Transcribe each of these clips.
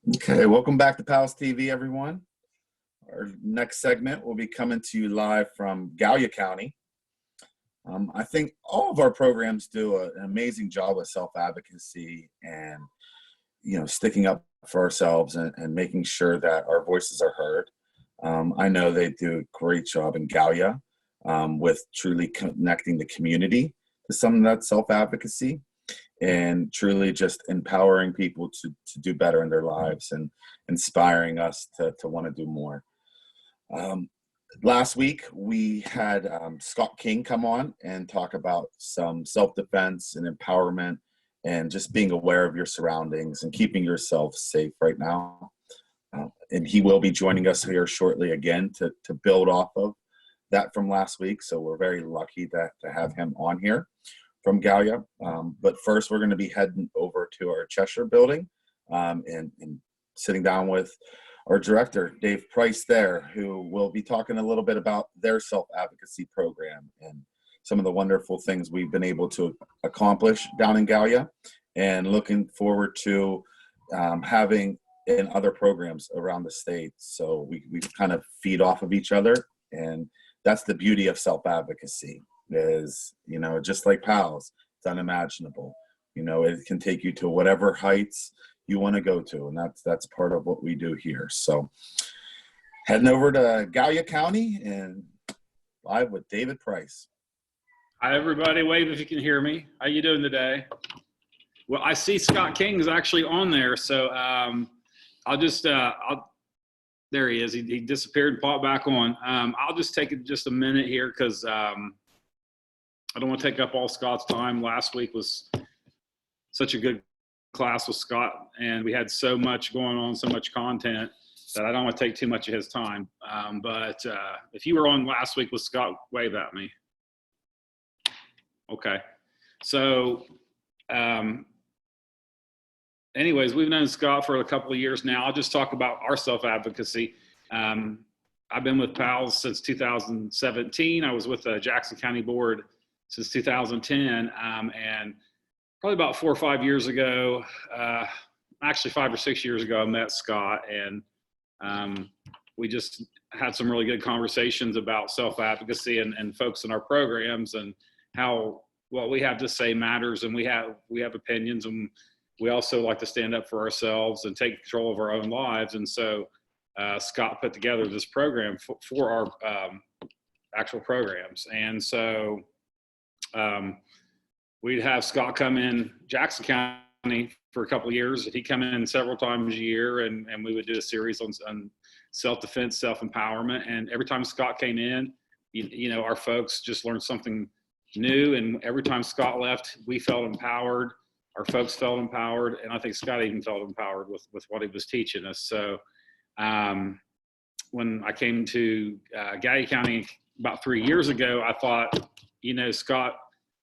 Okay, welcome back to PALS TV, everyone. Our next segment will be coming to you live from Gallia County. I think all of our programs do an amazing job with self-advocacy and, sticking up for ourselves and making sure that our voices are heard. I know they do a great job in Gallia with truly connecting the community to some of that self-advocacy and truly just empowering people to do better in their lives and inspiring us to want to do more. Last week, we had Scott King come on and talk about some self-defense and empowerment and just being aware of your surroundings and keeping yourself safe right now. And he will be joining us here shortly again to build off of that from last week. So we're very lucky to have him on here from Gallia. But first, we're going to be heading over to our Cheshire building and sitting down with our director, Dave Price there, who will be talking a little bit about their self-advocacy program and some of the wonderful things we've been able to accomplish down in Gallia, and looking forward to having in other programs around the state. So we kind of feed off of each other, and that's the beauty of self-advocacy. Is, just like PALS, it's unimaginable. It can take you to whatever heights you want to go to, and that's part of what we do here. So heading over to Gallia County and live with David Price. Hi everybody, wave if you can hear me. How you doing today? Well, I see Scott King is actually on there, so I'll just there he is. He disappeared and popped back on. I'll just take just a minute here because I don't want to take up all Scott's time. Last week was such a good class with Scott, and we had so much going on, so much content, that I don't want to take too much of his time. But if you were on last week with Scott, wave at me. Okay. So anyways, we've known Scott for a couple of years now. I'll just talk about our self-advocacy. I've been with PALS since 2017. I was with the Jackson County Board since 2010, and probably about 4 or 5 years ago, actually 5 or 6 years ago, I met Scott, and we just had some really good conversations about self-advocacy and folks in our programs and how what we have to say matters, and we have opinions, and we also like to stand up for ourselves and take control of our own lives. And so Scott put together this program for our actual programs. And so we'd have Scott come in Jackson County for a couple of years. He'd come in several times a year, and we would do a series on self-defense, self-empowerment. And every time Scott came in, our folks just learned something new. And every time Scott left, we felt empowered. Our folks felt empowered. And I think Scott even felt empowered with what he was teaching us. So when I came to Gallia County about 3 years ago, I thought,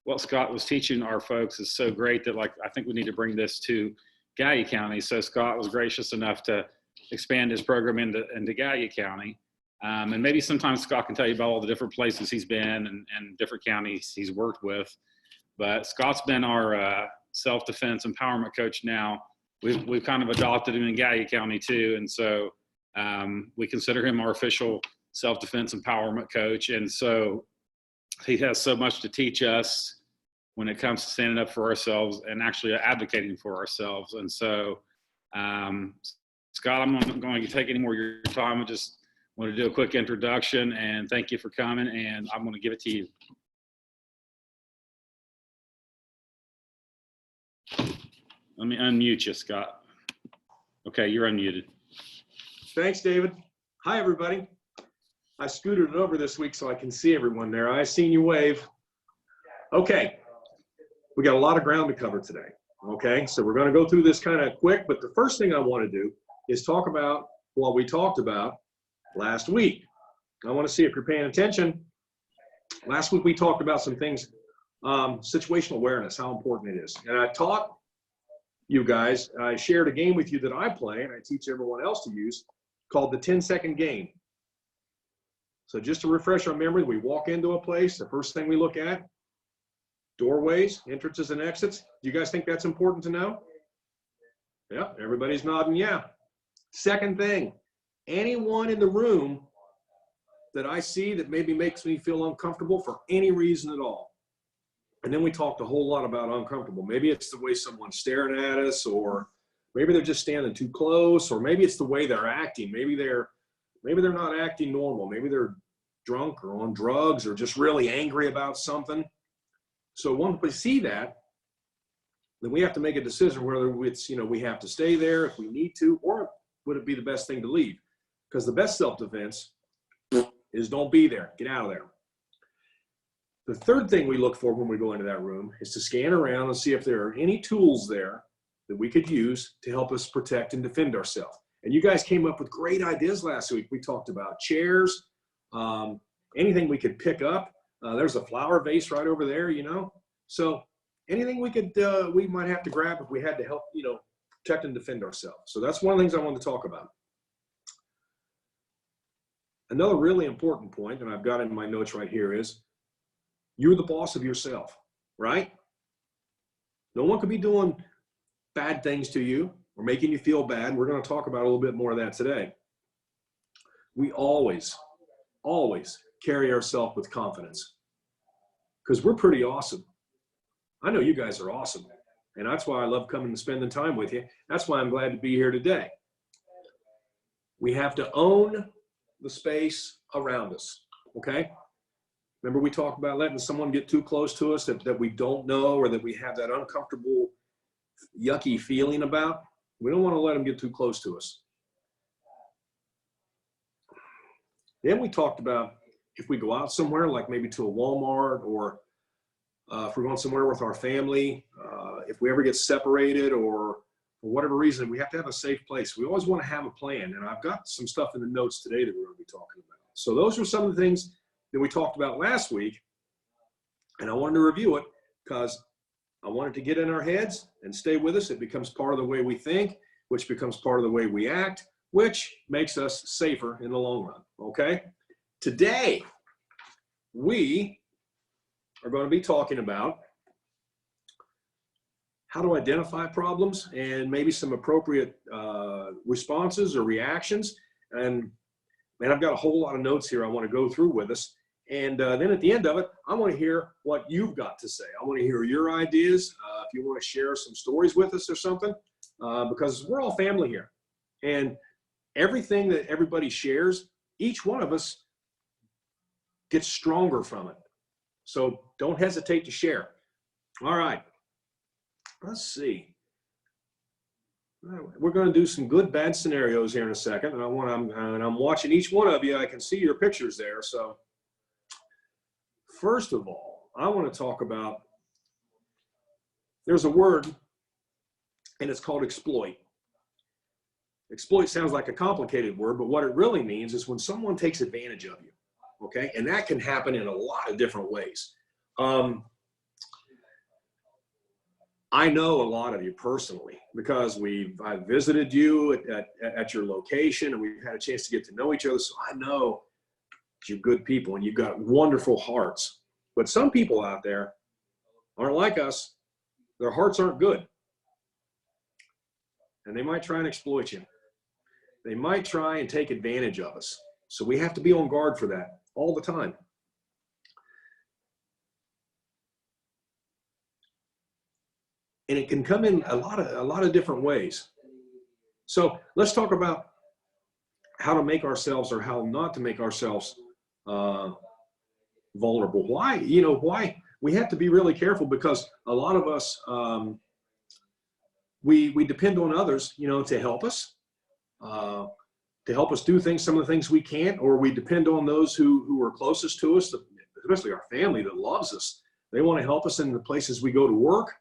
what Scott was teaching our folks is so great that I think we need to bring this to Gallia County. So Scott was gracious enough to expand his program into Gallia County. And maybe sometimes Scott can tell you about all the different places he's been and different counties he's worked with. But Scott's been our self-defense empowerment coach now. We've kind of adopted him in Gallia County too. And so we consider him our official self-defense empowerment coach. And so he has so much to teach us when it comes to standing up for ourselves and actually advocating for ourselves. And so, Scott, I'm not going to take any more of your time. I just want to do a quick introduction and thank you for coming, and I'm going to give it to you. Let me unmute you, Scott. Okay, you're unmuted. Thanks, David. Hi, everybody. I scooted it over this week so I can see everyone there. I seen you wave. Okay, we got a lot of ground to cover today. Okay, so we're going to go through this kind of quick, but the first thing I want to do is talk about what we talked about last week. I want to see if you're paying attention. Last week we talked about some things, situational awareness, how important it is. And I taught you guys, I shared a game with you that I play and I teach everyone else to use called the 10-second game. So just to refresh our memory, we walk into a place, the first thing we look at, doorways, entrances and exits. Do you guys think that's important to know? Yeah, everybody's nodding yeah. Second thing, anyone in the room that I see that maybe makes me feel uncomfortable for any reason at all. And then we talked a whole lot about uncomfortable. Maybe it's the way someone's staring at us, or maybe they're just standing too close, or maybe it's the way they're acting. Maybe they're not acting normal. Maybe they're drunk or on drugs or just really angry about something. So once we see that, then we have to make a decision whether it's, we have to stay there if we need to, or would it be the best thing to leave? Because the best self-defense is don't be there. Get out of there. The third thing we look for when we go into that room is to scan around and see if there are any tools there that we could use to help us protect and defend ourselves. And you guys came up with great ideas last week. We talked about chairs, anything we could pick up. There's a flower vase right over there, So anything we might have to grab if we had to help, protect and defend ourselves. So that's one of the things I wanted to talk about. Another really important point, and I've got in my notes right here, is you're the boss of yourself, right? No one could be doing bad things to you or making you feel bad. We're going to talk about a little bit more of that today. We always carry ourselves with confidence because we're pretty awesome. I know you guys are awesome, and that's why I love coming and spending time with you. That's why I'm glad to be here today. We have to own the space around us, okay? Remember we talked about letting someone get too close to us that we don't know or that we have that uncomfortable, yucky feeling about? We don't want to let them get too close to us. Then we talked about if we go out somewhere, like maybe to a Walmart, or if we're going somewhere with our family, if we ever get separated or for whatever reason, we have to have a safe place. We always want to have a plan. And I've got some stuff in the notes today that we're going to be talking about. So those are some of the things that we talked about last week. And I wanted to review it because I wanted to get in our heads and stay with us. It becomes part of the way we think, which becomes part of the way we act, which makes us safer in the long run, okay? Today, we are going to be talking about how to identify problems and maybe some appropriate responses or reactions. And I've got a whole lot of notes here I want to go through with us. And then at the end of it, I want to hear what you've got to say. I want to hear your ideas. If you want to share some stories with us or something, because we're all family here. And everything that everybody shares, each one of us gets stronger from it. So don't hesitate to share. All right. Let's see. We're going to do some good, bad scenarios here in a second. And I'm watching each one of you. I can see your pictures there. So first of all, I want to talk about, there's a word, and it's called exploit. Exploit sounds like a complicated word, but what it really means is when someone takes advantage of you, okay? And that can happen in a lot of different ways. I know a lot of you personally because I've visited you at your location, and we've had a chance to get to know each other. So I know you're good people and you've got wonderful hearts. But some people out there aren't like us. Their hearts aren't good. And they might try and exploit you. They might try and take advantage of us. So we have to be on guard for that all the time. And it can come in a lot of different ways. So let's talk about how to make ourselves or how not to make ourselves vulnerable. Why we have to be really careful, because a lot of us, we depend on others, to help us do things, some of the things we can't, or we depend on those who are closest to us, especially our family that loves us. They want to help us in the places we go to work.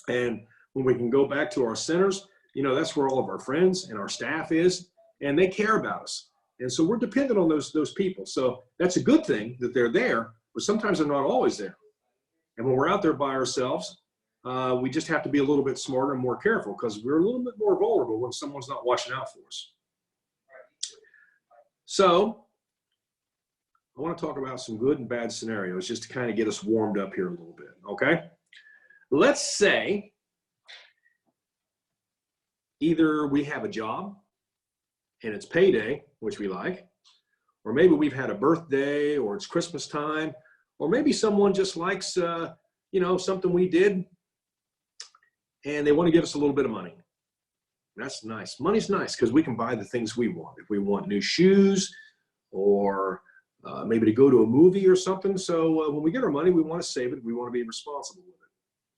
And when we can go back to our centers, that's where all of our friends and our staff is, and they care about us. And so we're dependent on those people. So that's a good thing that they're there, but sometimes they're not always there. And when we're out there by ourselves, we just have to be a little bit smarter and more careful, because we're a little bit more vulnerable when someone's not watching out for us. So I want to talk about some good and bad scenarios just to kind of get us warmed up here a little bit, okay? Let's say either we have a job and it's payday, which we like, or maybe we've had a birthday, or it's Christmas time, or maybe someone just likes, something we did, and they want to give us a little bit of money. That's nice. Money's nice because we can buy the things we want. If we want new shoes, or maybe to go to a movie or something. So when we get our money, we want to save it. We want to be responsible with it.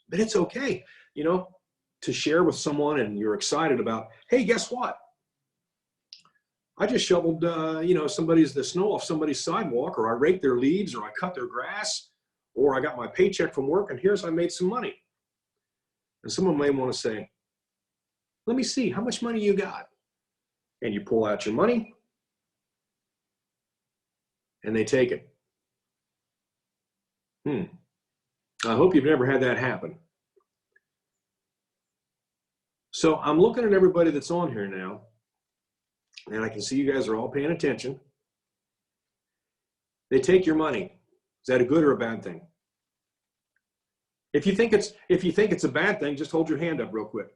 But it's okay, to share with someone and you're excited about, hey, guess what? I just shoveled, the snow off somebody's sidewalk, or I raked their leaves, or I cut their grass, or I got my paycheck from work, and I made some money. And someone may want to say, let me see, how much money you got? And you pull out your money, and they take it. I hope you've never had that happen. So I'm looking at everybody that's on here now, and I can see you guys are all paying attention. They take your money. Is that a good or a bad thing? If you think it's a bad thing, just hold your hand up real quick.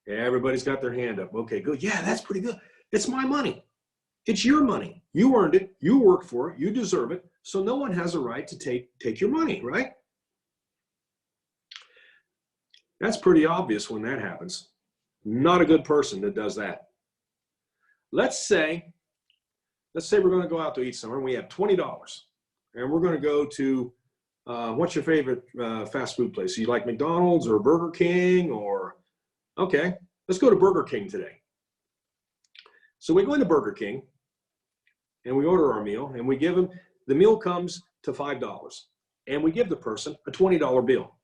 Yeah, everybody's got their hand up. Okay, good. Yeah, that's pretty good. It's my money. It's your money. You earned it. You worked for it. You deserve it. So no one has a right to take your money, right? That's pretty obvious when that happens. Not a good person that does that. Let's say we're going to go out to eat somewhere and we have $20, and we're going to go to what's your favorite fast food place? You like McDonald's or Burger King, or okay, let's go to Burger King today. So we go into Burger King and we order our meal, and we give them, the meal comes to $5, and we give the person a $20 bill.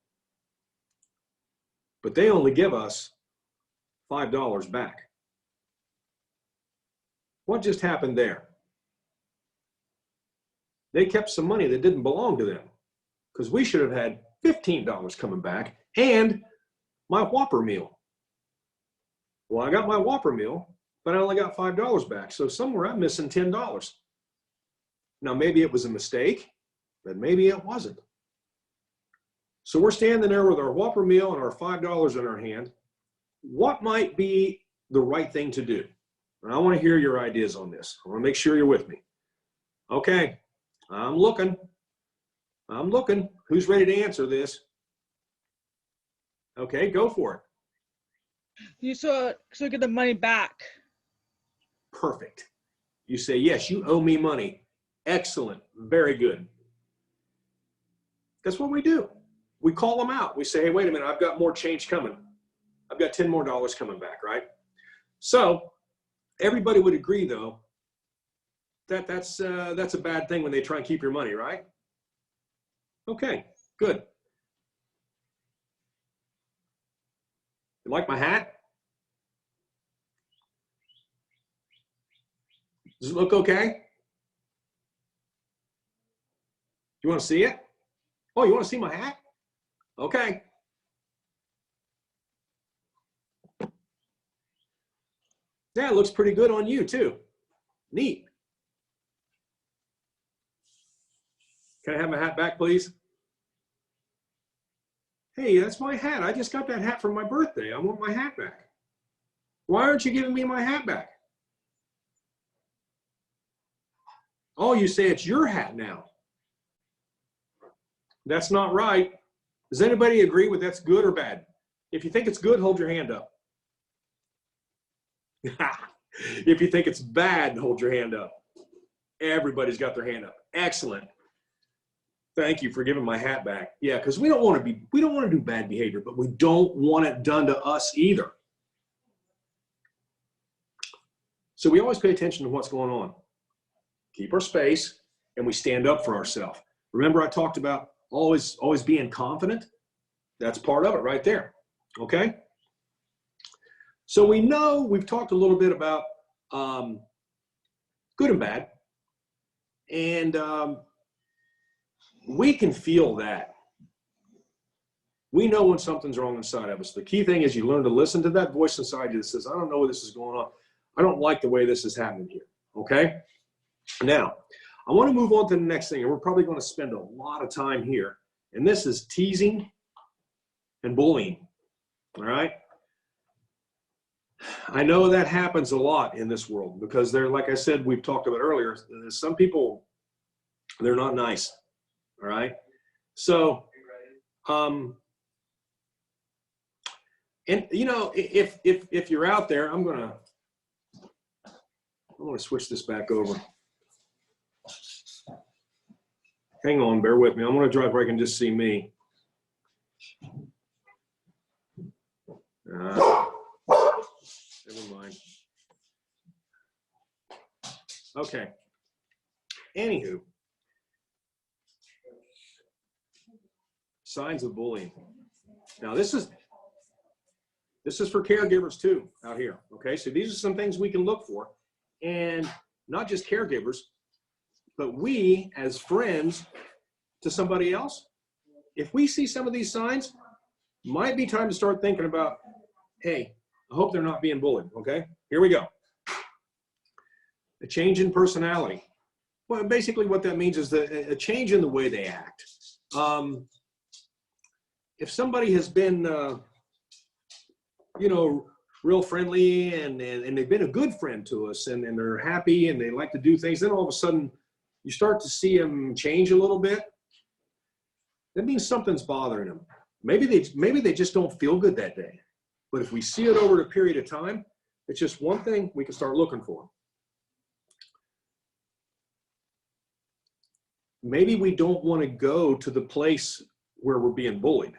But they only give us $5 back. What just happened there? They kept some money that didn't belong to them, because we should have had $15 coming back and my Whopper meal. Well, I got my Whopper meal, but I only got $5 back. So somewhere I'm missing $10. Now, maybe it was a mistake, but maybe it wasn't. So we're standing there with our Whopper meal and our $5 in our hand. What might be the right thing to do? And I want to hear your ideas on this. I want to make sure you're with me. Okay, I'm looking. Who's ready to answer this? Okay, go for it. You so get the money back. Perfect. You say, yes, you owe me money. Excellent. Very good. That's what we do. We call them out. We say, hey, wait a minute, I've got more change coming. I've got $10 more coming back, right? So everybody would agree, though, that that's a bad thing when they try and keep your money, right? Okay, good. You like my hat? Does it look okay? You want to see it? Oh, you want to see my hat? Okay. Yeah, it looks pretty good on you too. Neat. Can I have my hat back, please? Hey, that's my hat. I just got that hat for my birthday. I want my hat back. Why aren't you giving me my hat back? Oh, you say it's your hat now. That's not right. Does anybody agree with that's good or bad? If you think it's good, hold your hand up. If you think it's bad, hold your hand up. Everybody's got their hand up. Excellent. Thank you for giving my hat back. Yeah, because we don't want to do bad behavior, but we don't want it done to us either. So we always pay attention to what's going on. Keep our space, and we stand up for ourselves. Remember I talked about always being confident? That's part of it right there, okay? So we know we've talked a little bit about good and bad, and we can feel that. We know when something's wrong inside of us. The key thing is you learn to listen to that voice inside you that says, I don't know what this is going on. I don't like the way this is happening here, okay? Now, I want to move on to the next thing, and we're probably going to spend a lot of time here, and this is teasing and bullying, all right? I know that happens a lot in this world because they're, like I said, we've talked about earlier, some people, they're not nice. All right. So, and you know, if you're out there, I'm going to switch this back over. Hang on, bear with me. I'm going to drive where I can just see me. Never mind. Okay. Anywho, signs of bullying. Now this is for caregivers too out here. Okay, so these are some things we can look for, and not just caregivers, but we as friends to somebody else. If we see some of these signs, might be time to start thinking about, hey, I hope they're not being bullied. Okay, here we go. A change in personality. Well, basically what that means is a change in the way they act. If somebody has been, you know, real friendly and they've been a good friend to us and they're happy and they like to do things, then all of a sudden you start to see them change a little bit. That means something's bothering them. Maybe they just don't feel good that day. But if we see it over a period of time, it's just one thing we can start looking for. Maybe we don't want to go to the place where we're being bullied.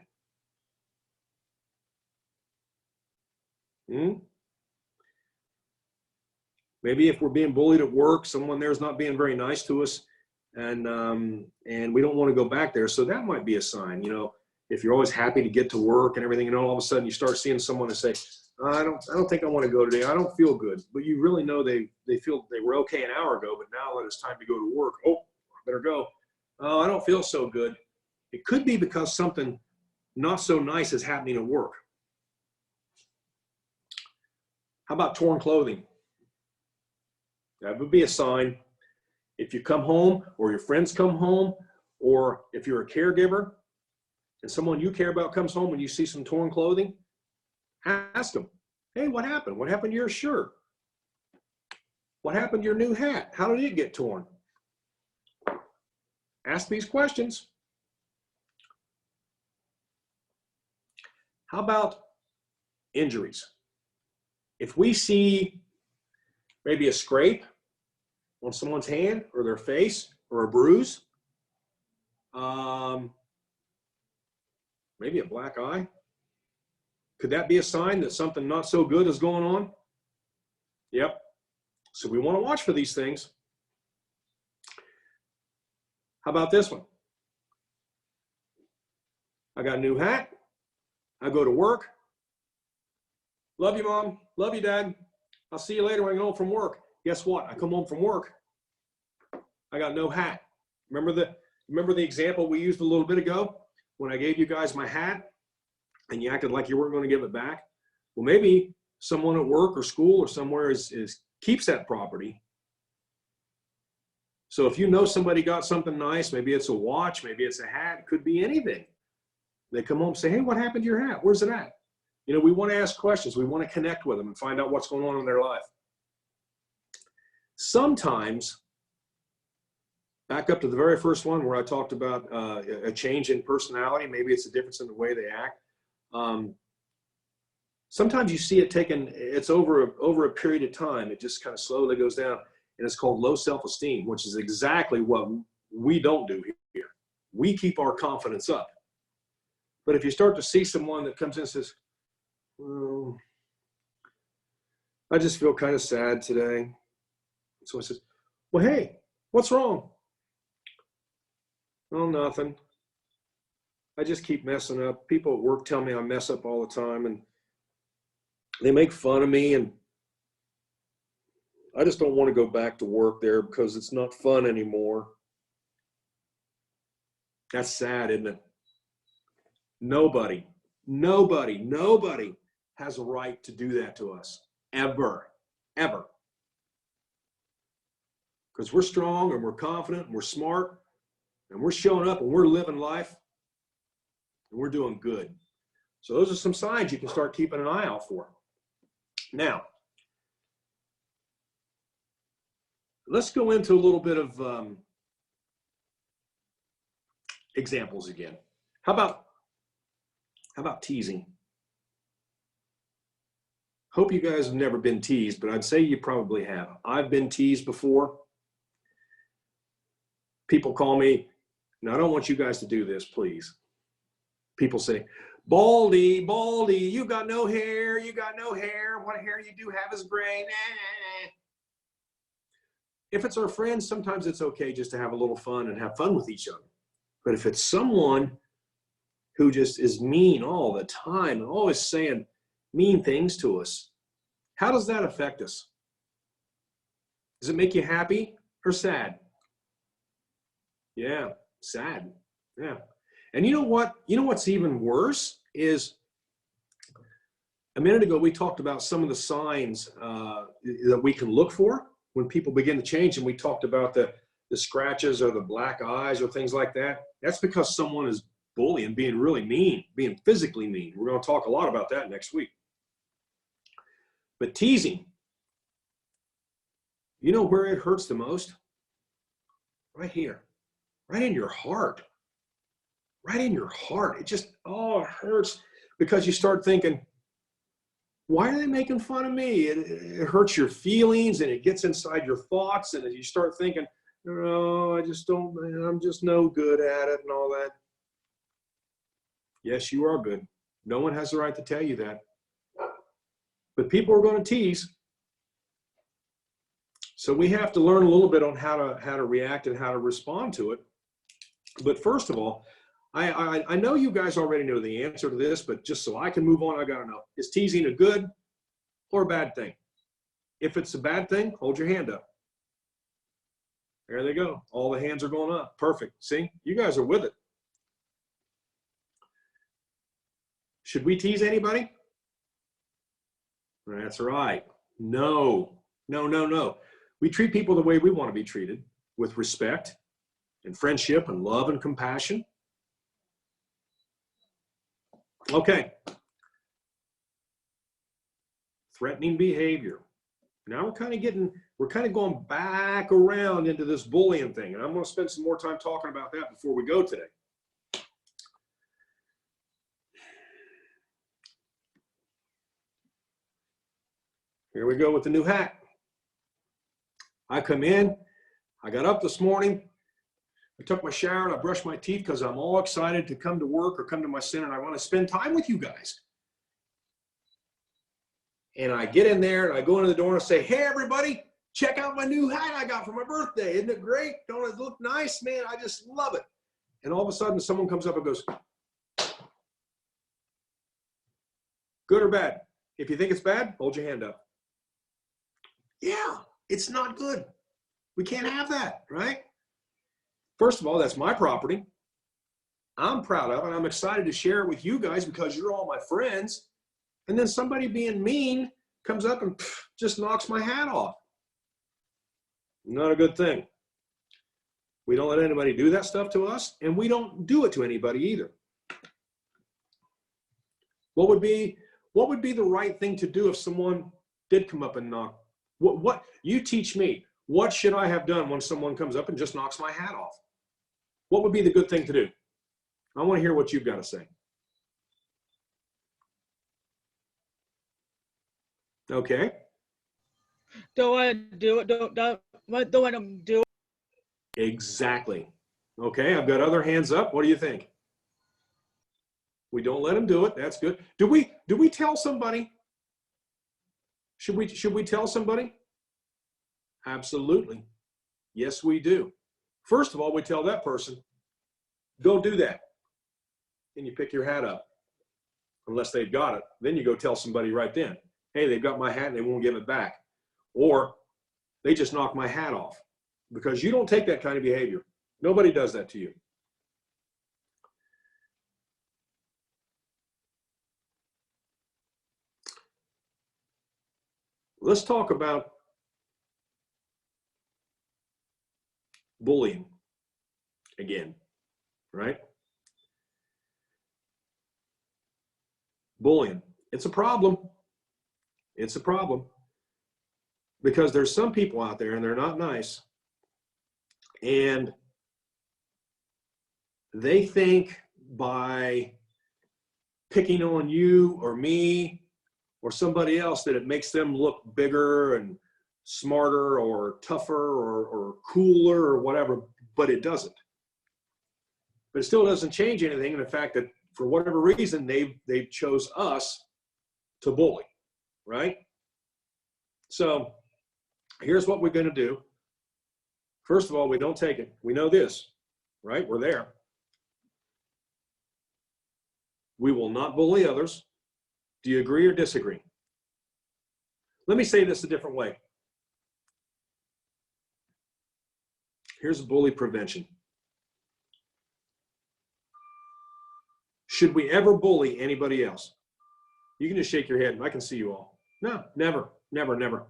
Maybe if we're being bullied at work, someone there's not being very nice to us, and we don't want to go back there. So that might be a sign. You know, if you're always happy to get to work and everything, and all of a sudden you start seeing someone and say, I don't think I want to go today. I don't feel good. But you really know they feel they were okay an hour ago, but now that it's time to go to work, oh, I better go. Oh, I don't feel so good. It could be because something not so nice is happening at work. How about torn clothing? That would be a sign. If you come home or your friends come home, or if you're a caregiver and someone you care about comes home and you see some torn clothing, ask them, hey, what happened? What happened to your shirt? What happened to your new hat? How did it get torn? Ask these questions. How about injuries? If we see maybe a scrape on someone's hand or their face or a bruise, maybe a black eye, could that be a sign that something not so good is going on? Yep. So we want to watch for these things. How about this one? I got a new hat. I go to work. Love you, Mom. Love you, Dad. I'll see you later when I get home from work. Guess what? I come home from work. I got no hat. Remember the example we used a little bit ago when I gave you guys my hat and you acted like you weren't going to give it back? Well, maybe someone at work or school or somewhere keeps that property. So if you know somebody got something nice, maybe it's a watch, maybe it's a hat, it could be anything. They come home and say, hey, what happened to your hat? Where's it at? You know, we want to ask questions. We want to connect with them and find out what's going on in their life. Sometimes, back up to the very first one where I talked about a change in personality, maybe it's a difference in the way they act. Sometimes you see it it's over a period of time. It just kind of slowly goes down, and it's called low self-esteem, which is exactly what we don't do here. We keep our confidence up. But if you start to see someone that comes in and says, well, I just feel kind of sad today. So I says, well, hey, what's wrong? Oh, nothing. I just keep messing up. People at work tell me I mess up all the time, and they make fun of me, and I just don't want to go back to work there because it's not fun anymore. That's sad, isn't it? Nobody has a right to do that to us, ever. Because we're strong and we're confident and we're smart and we're showing up and we're living life and we're doing good. So those are some signs you can start keeping an eye out for. Now, let's go into a little bit of examples again. How about teasing? Hope you guys have never been teased, but I'd say you probably have. I've been teased before. People call me, and I don't want you guys to do this, please. People say, Baldy, Baldy, you got no hair, you got no hair. What hair you do have is gray. Nah. If it's our friends, sometimes it's okay just to have a little fun and have fun with each other. But if it's someone who just is mean all the time and always saying mean things to us, how does that affect us? Does it make you happy or sad? Yeah, sad. Yeah. And you know what? You know what's even worse is a minute ago we talked about some of the signs that we can look for when people begin to change, and we talked about the scratches or the black eyes or things like that. That's because someone is bullying, being really mean, being physically mean. We're going to talk a lot about that next week. But teasing, you know where it hurts the most? Right here, right in your heart. Right in your heart. It just, oh, it hurts because you start thinking, why are they making fun of me? It hurts your feelings and it gets inside your thoughts, and you start thinking, no, I'm just no good at it and all that. Yes, you are good. No one has the right to tell you that. But people are going to tease. So we have to learn a little bit on how to react and how to respond to it. But first of all, I know you guys already know the answer to this, but just so I can move on, I got to know, is teasing a good or a bad thing? If it's a bad thing, hold your hand up. There they go. All the hands are going up. Perfect. See, you guys are with it. Should we tease anybody? That's right. No. We treat people the way we want to be treated, with respect and friendship and love and compassion. Okay. Threatening behavior. Now we're kind of going back around into this bullying thing, and I'm going to spend some more time talking about that before we go today. Here we go with the new hat. I come in, I got up this morning, I took my shower and I brushed my teeth because I'm all excited to come to work or come to my center, and I want to spend time with you guys. And I get in there and I go into the door and I say, hey, everybody, check out my new hat I got for my birthday. Isn't it great? Don't it look nice, man? I just love it. And all of a sudden someone comes up and goes, good or bad? If you think it's bad, hold your hand up. Yeah, it's not good. We can't have that, right? First of all, that's my property. I'm proud of it. I'm excited to share it with you guys because you're all my friends. And then somebody being mean comes up and just knocks my hat off. Not a good thing. We don't let anybody do that stuff to us, and we don't do it to anybody either. What would be the right thing to do if someone did come up and knock? What you teach me. What should I have done when someone comes up and just knocks my hat off? What would be the good thing to do? I want to hear what you've got to say. Okay. Don't want to do it. Don't want to do it. Exactly. Okay, I've got other hands up. What do you think? We don't let them do it. That's good. Do we tell somebody? Should we tell somebody? Absolutely. Yes, we do. First of all, we tell that person, go do that. And you pick your hat up. Unless they've got it. Then you go tell somebody right then, hey, they've got my hat and they won't give it back. Or they just knock my hat off. Because you don't take that kind of behavior. Nobody does that to you. Let's talk about bullying again, right? Bullying. It's a problem. It's a problem. because there's some people out there and they're not nice, and they think by picking on you or me or somebody else that it makes them look bigger and smarter or tougher or cooler or whatever, but it doesn't. But it still doesn't change anything in the fact that for whatever reason, they chose us to bully, right? So here's what we're going to do. First of all, we don't take it. We know this, right? We're there. We will not bully others. Do you agree or disagree? Let me say this a different way. Here's bully prevention. Should we ever bully anybody else? You can just shake your head and I can see you all. No, never, never, never.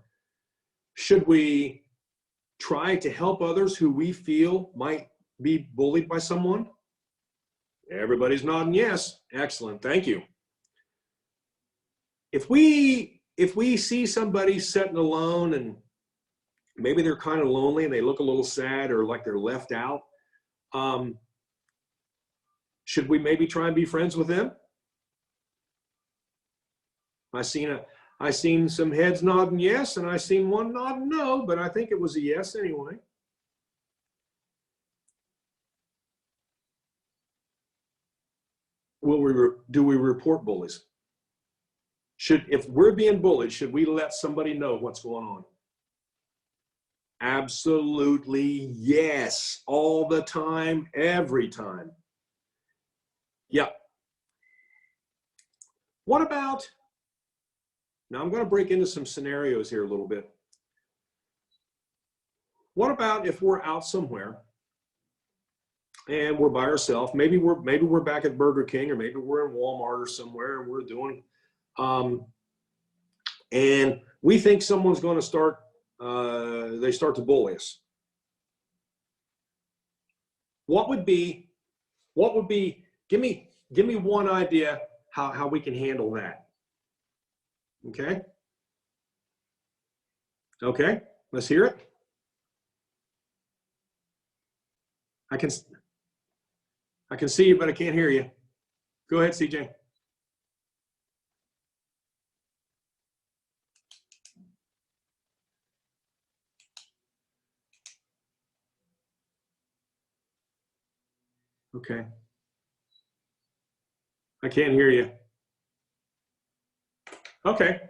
Should we try to help others who we feel might be bullied by someone? Everybody's nodding yes. Excellent, thank you. If we see somebody sitting alone and maybe they're kind of lonely and they look a little sad or like they're left out, should we maybe try and be friends with them? I seen some heads nodding yes, and I seen one nodding no, but I think it was a yes anyway. Do we report bullies? If we're being bullied, should we let somebody know what's going on? Absolutely yes, all the time, every time. Yeah. What about, now I'm going to break into some scenarios here a little bit. What about if we're out somewhere and we're by ourselves? Maybe we're back at Burger King, or maybe we're in Walmart or somewhere and we're doing, and we think someone's going to start to bully us. What would be, give me one idea how we can handle that. Okay? Okay, let's hear it. I can see you, but I can't hear you. Go ahead, CJ. Okay. I can't hear you. Okay.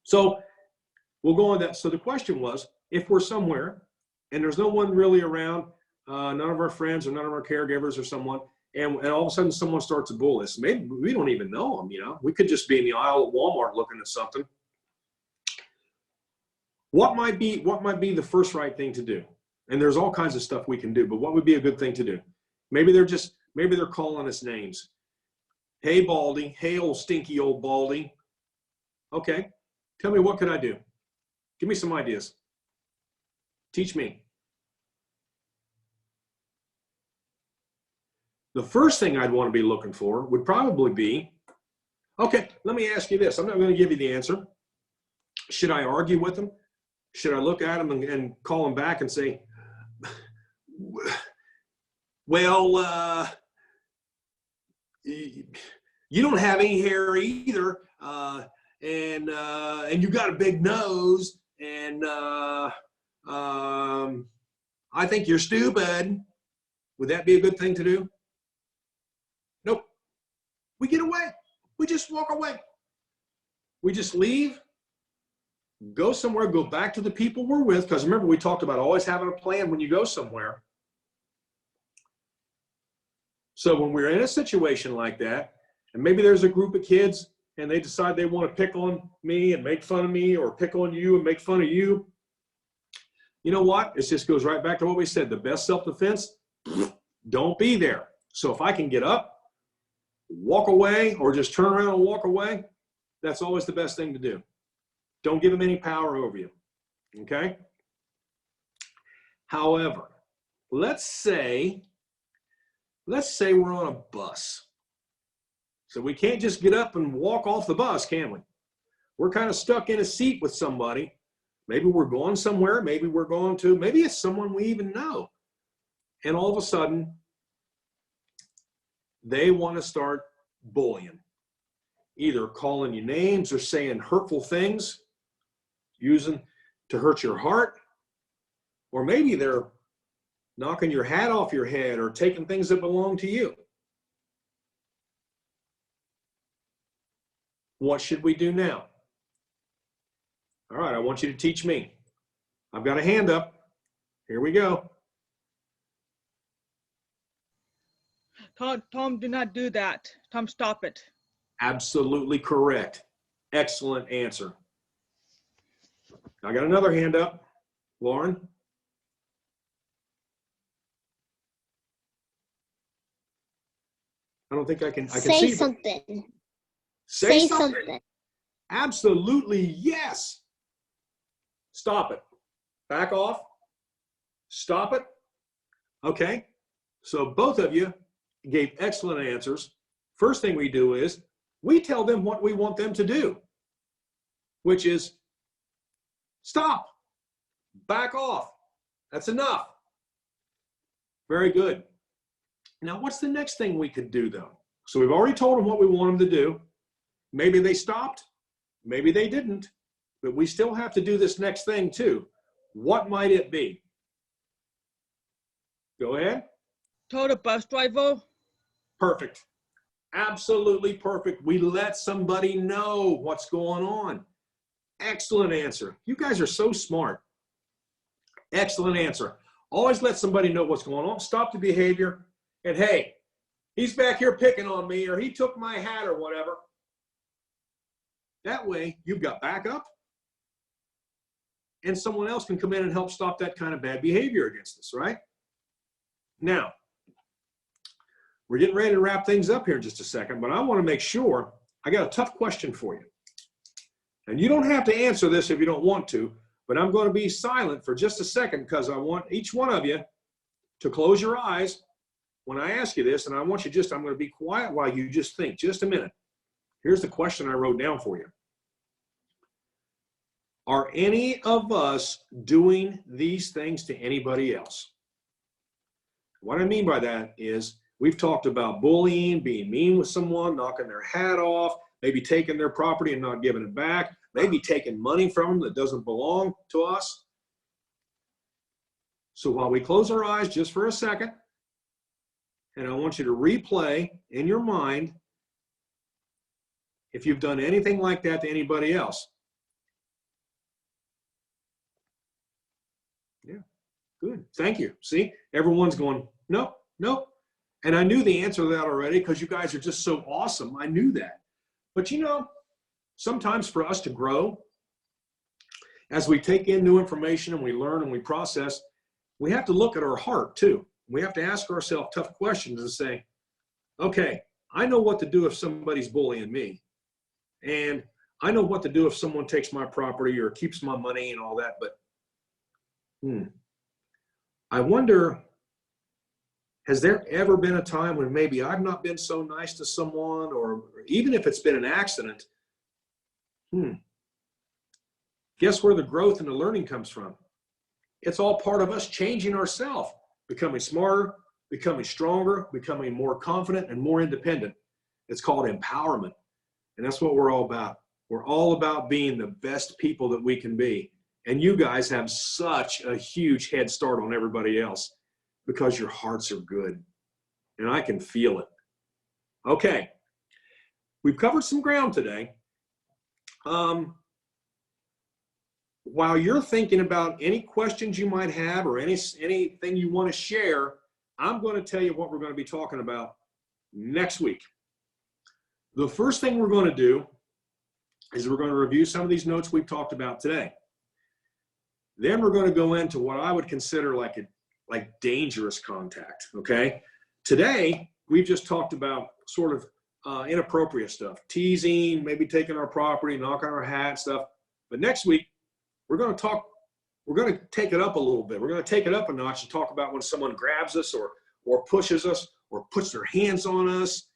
So we'll go on that. So the question was, if we're somewhere and there's no one really around, none of our friends or none of our caregivers or someone, and all of a sudden someone starts to bully us. Maybe we don't even know them, you know. We could just be in the aisle at Walmart looking at something. What might be the first right thing to do? And there's all kinds of stuff we can do, but what would be a good thing to do? Maybe they're calling us names. Hey, Baldy. Hey, old stinky old Baldy. Okay. Tell me, what could I do? Give me some ideas. Teach me. The first thing I'd want to be looking for would probably be, okay, let me ask you this. I'm not going to give you the answer. Should I argue with them? Should I look at them and call them back and say, well, you don't have any hair either, and you got a big nose, and I think you're stupid. Would that be a good thing to do? Nope. We get away. We just walk away. We just leave, go somewhere, go back to the people we're with, because remember, we talked about always having a plan when you go somewhere. So when we're in a situation like that, and maybe there's a group of kids and they decide they want to pick on me and make fun of me, or pick on you and make fun of you, you know what? It just goes right back to what we said. The best self-defense, don't be there. So if I can get up, walk away, or just turn around and walk away, that's always the best thing to do. Don't give them any power over you, okay? However, let's say we're on a bus. So we can't just get up and walk off the bus, can we? We're kind of stuck in a seat with somebody, Maybe we're going somewhere. Maybe we're going to, maybe it's someone we even know. And all of a sudden, they want to start bullying, either calling you names or saying hurtful things, using to hurt your heart, or maybe they're knocking your hat off your head or taking things that belong to you. What should we do now? All right, I want you to teach me. I've got a hand up. Here we go. Tom, do not do that. Tom, stop it. Absolutely correct. Excellent answer. I got another hand up. Lauren. I don't think I can Say see something. Say something. Absolutely, yes. Stop it. Back off. Stop it. Okay. So both of you gave excellent answers. First thing we do is we tell them what we want them to do, which is stop, back off. That's enough. Very good. Now, what's the next thing we could do, though? So we've already told them what we want them to do. Maybe they stopped, maybe they didn't, but we still have to do this next thing, too. What might it be? Go ahead. Told the bus driver. Perfect. Absolutely perfect. We let somebody know what's going on. Excellent answer. You guys are so smart. Excellent answer. Always let somebody know what's going on. Stop the behavior. And hey, he's back here picking on me, or he took my hat or whatever. That way, you've got backup, and someone else can come in and help stop that kind of bad behavior against us, right? Now, we're getting ready to wrap things up here in just a second, but I want to make sure, I got a tough question for you. And you don't have to answer this if you don't want to, but I'm going to be silent for just a second because I want each one of you to close your eyes when I ask you this, and I want you just, I'm going to be quiet while you just think, just a minute. Here's the question I wrote down for you. Are any of us doing these things to anybody else? What I mean by that is we've talked about bullying, being mean with someone, knocking their hat off, maybe taking their property and not giving it back, maybe taking money from them that doesn't belong to us. So while we close our eyes just for a second, and I want you to replay in your mind if you've done anything like that to anybody else. Yeah, good. Thank you. See, everyone's going, nope, nope. And I knew the answer to that already because you guys are just so awesome. I knew that. But you know, sometimes for us to grow, as we take in new information and we learn and we process, we have to look at our heart too. We have to ask ourselves tough questions and say, okay, I know what to do if somebody's bullying me. And I know what to do if someone takes my property or keeps my money and all that, but I wonder, has there ever been a time when maybe I've not been so nice to someone, or even if it's been an accident, guess where the growth and the learning comes from? It's all part of us changing ourselves, becoming smarter, becoming stronger, becoming more confident and more independent. It's called empowerment. And that's what we're all about. We're all about being the best people that we can be. And you guys have such a huge head start on everybody else because your hearts are good. And I can feel it. Okay. We've covered some ground today. While you're thinking about any questions you might have or anything you want to share, I'm going to tell you what we're going to be talking about next week. The first thing we're going to do is we're going to review some of these notes we've talked about today. Then we're going to go into what I would consider like dangerous contact, okay? Today, we've just talked about sort of inappropriate stuff, teasing, maybe taking our property, knocking our hat, stuff. But next week, we're going to take it up a little bit. We're going to take it up a notch and talk about when someone grabs us or pushes us or puts their hands on us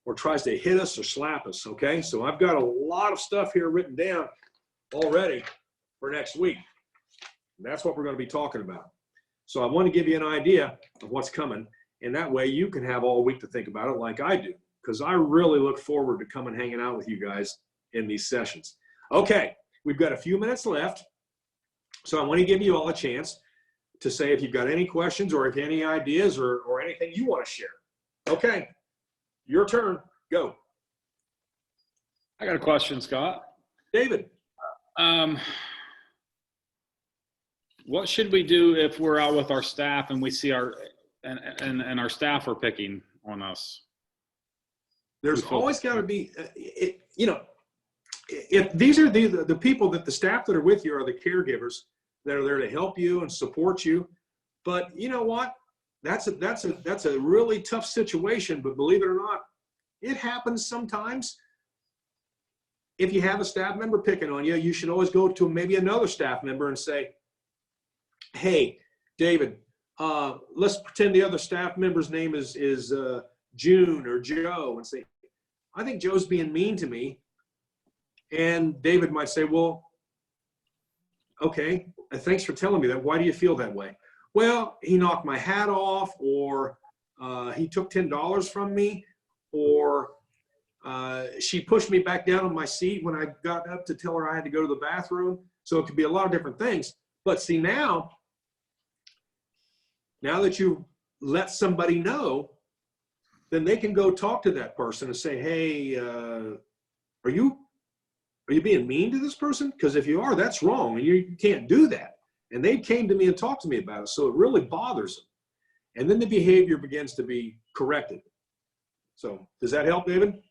or tries to hit us or slap us, okay? So I've got a lot of stuff here written down already. for next week. And that's what we're going to be talking about. So I want to give you an idea of what's coming, and that way you can have all week to think about it like I do, because I really look forward to coming hanging out with you guys in these sessions. Okay, we've got a few minutes left, so I want to give you all a chance to say if you've got any questions or if any ideas or anything you want to share. Okay, your turn. Go. I got a question, Scott. David. What should we do if we're out with our staff and we see our our staff are picking on us? There's always got to be, if these are the people that the staff that are with you are the caregivers that are there to help you and support you. But you know what? That's a really tough situation. But believe it or not, it happens sometimes. If you have a staff member picking on you, you should always go to maybe another staff member and say, hey, David, let's pretend the other staff member's name is June or Joe, and say, I think Joe's being mean to me. And David might say, well, okay, thanks for telling me that. Why do you feel that way? Well, he knocked my hat off, or he took $10 from me, or she pushed me back down on my seat when I got up to tell her I had to go to the bathroom. So it could be a lot of different things. But see, now that you let somebody know, then they can go talk to that person and say, hey, are you being mean to this person? Because if you are, that's wrong, and you can't do that. And they came to me and talked to me about it, so it really bothers them. And then the behavior begins to be corrected. So does that help, David?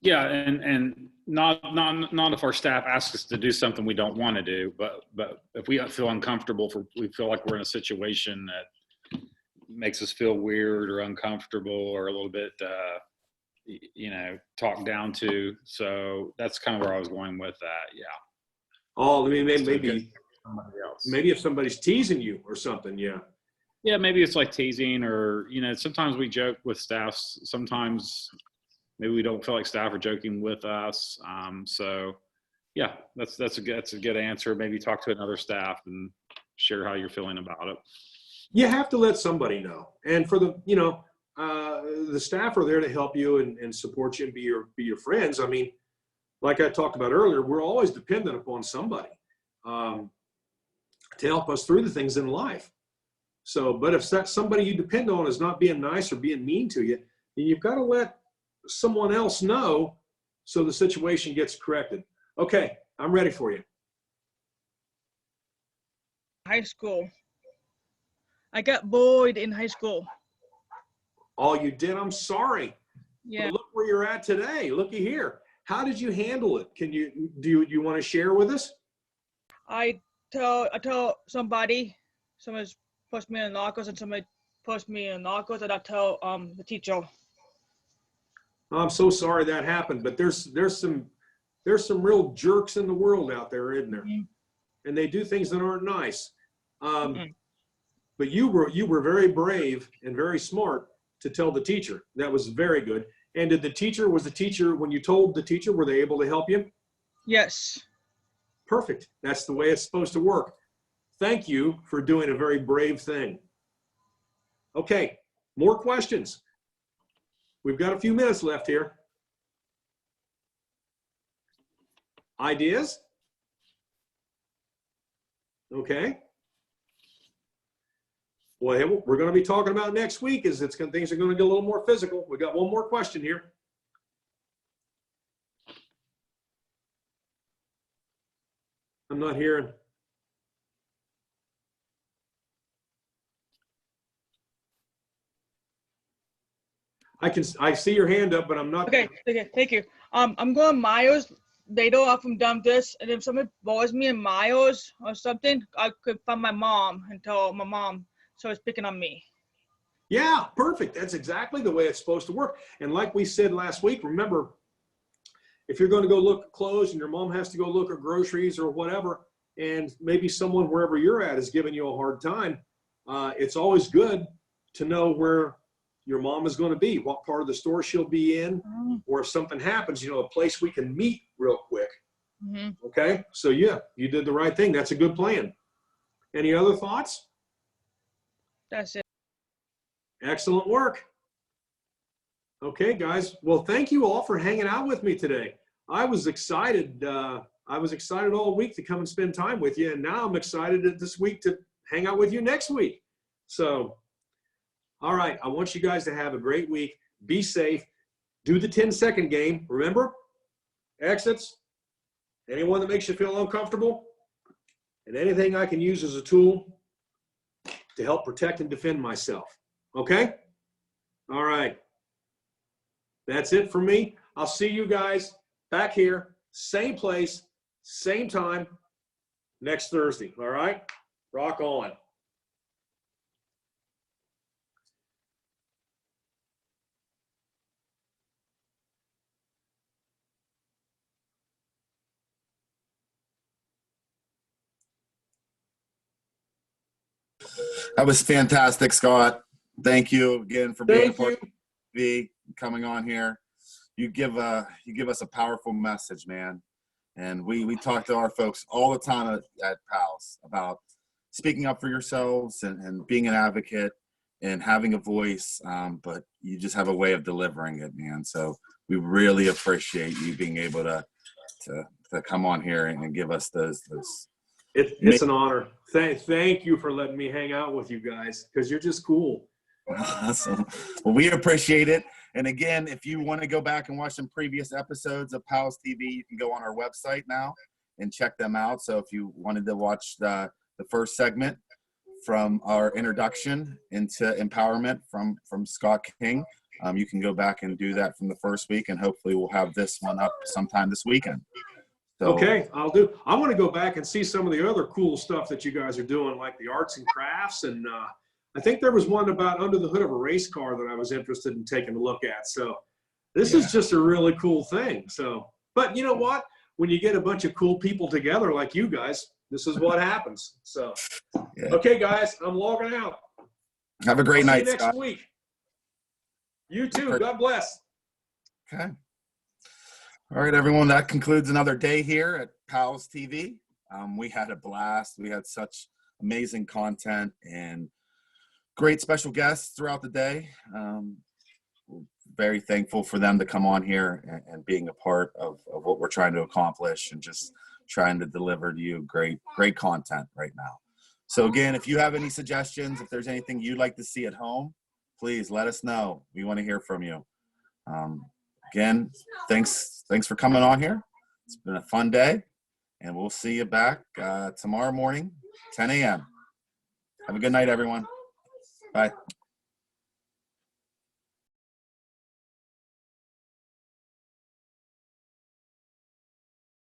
Yeah, and not if our staff asks us to do something we don't want to do, but if we feel uncomfortable, we feel like we're in a situation that makes us feel weird or uncomfortable or a little bit, talked down to. So that's kind of where I was going with that. Yeah. Oh, I mean, maybe if somebody's teasing you or something, yeah. Yeah, maybe it's like teasing, or sometimes we joke with staff. Sometimes maybe we don't feel like staff are joking with us. So yeah, that's a good answer. Maybe talk to another staff and share how you're feeling about it. You have to let somebody know. And for the staff are there to help you and support you and be your friends. I mean, like I talked about earlier, we're always dependent upon somebody to help us through the things in life. So, but if that somebody you depend on is not being nice or being mean to you, then you've got to let someone else know so the situation gets corrected. Okay, I'm ready for you. High school. I got bullied in high school. Oh, you did? I'm sorry. Yeah. But look where you're at today. Looky here. How did you handle it? Do you want to share with us? I told somebody pushed me in knuckles, and somebody pushed me in knuckles, and I tell the teacher. I'm so sorry that happened, but there's some real jerks in the world out there, isn't there? Mm-hmm. And they do things that aren't nice. But you were very brave and very smart to tell the teacher. That was very good. And when you told the teacher, were they able to help you? Yes. Perfect. That's the way it's supposed to work. Thank you for doing a very brave thing. Okay, more questions. We've got a few minutes left here. Ideas? Okay. Well, we're going to be talking about next week things are going to get a little more physical. We got one more question here. I'm not hearing. I see your hand up, but I'm not. Okay, thank you. I'm going miles. They don't often dump this, and if somebody bothers me in miles or something, I could find my mom and tell my mom. So it's picking on me. Yeah, perfect. That's exactly the way it's supposed to work. And like we said last week, remember, if you're going to go look at clothes and your mom has to go look at groceries or whatever, and maybe someone wherever you're at is giving you a hard time, it's always good to know where your mom is going to be, what part of the store she'll be in, or if something happens, a place we can meet real quick Okay, so yeah, you did the right thing. That's a good plan. Any other thoughts? That's it. Excellent work. Okay, guys. Well, thank you all for hanging out with me today. I was excited. I was excited all week to come and spend time with you, and now I'm excited this week to hang out with you next week. So, all right. I want you guys to have a great week. Be safe. Do the 10-second game. Remember, exits. Anyone that makes you feel uncomfortable, and anything I can use as a tool to help protect and defend myself. Okay? All right. That's it for me. I'll see you guys back here, same place, same time, next Thursday. All right? Rock on. That was fantastic, Scott. Thank you again for being a Thank part you. of TV, coming on here. You give us a powerful message, man. And we talk to our folks all the time at PALS about speaking up for yourselves and being an advocate and having a voice. But you just have a way of delivering it, man. So we really appreciate you being able to come on here and give us those. It's an honor. Thank you for letting me hang out with you guys, because you're just cool. Awesome. Well, we appreciate it. And again, if you want to go back and watch some previous episodes of PALS TV, you can go on our website now and check them out. So if you wanted to watch the first segment from our introduction into empowerment from Scott King, you can go back and do that from the first week, and hopefully we'll have this one up sometime this weekend. So, Okay, I'll do. I want to go back and see some of the other cool stuff that you guys are doing, like the arts and crafts. And I think there was one about under the hood of a race car that I was interested in taking a look at. So this is just a really cool thing. So, but you know what? When you get a bunch of cool people together like you guys, this is what happens. So, okay, guys, I'm logging out. Have a great night, See you next Scott. week. You too. God bless. Okay. All right, everyone. That concludes another day here at PALS TV. We had a blast. We had such amazing content and great special guests throughout the day. We're very thankful for them to come on here and being a part of what we're trying to accomplish and just trying to deliver to you great content right now. So again, if you have any suggestions, if there's anything you'd like to see at home, please let us know. We want to hear from you. Again, thanks for coming on here. It's been a fun day, and we'll see you back tomorrow morning, 10 a.m. Have a good night, everyone. Bye.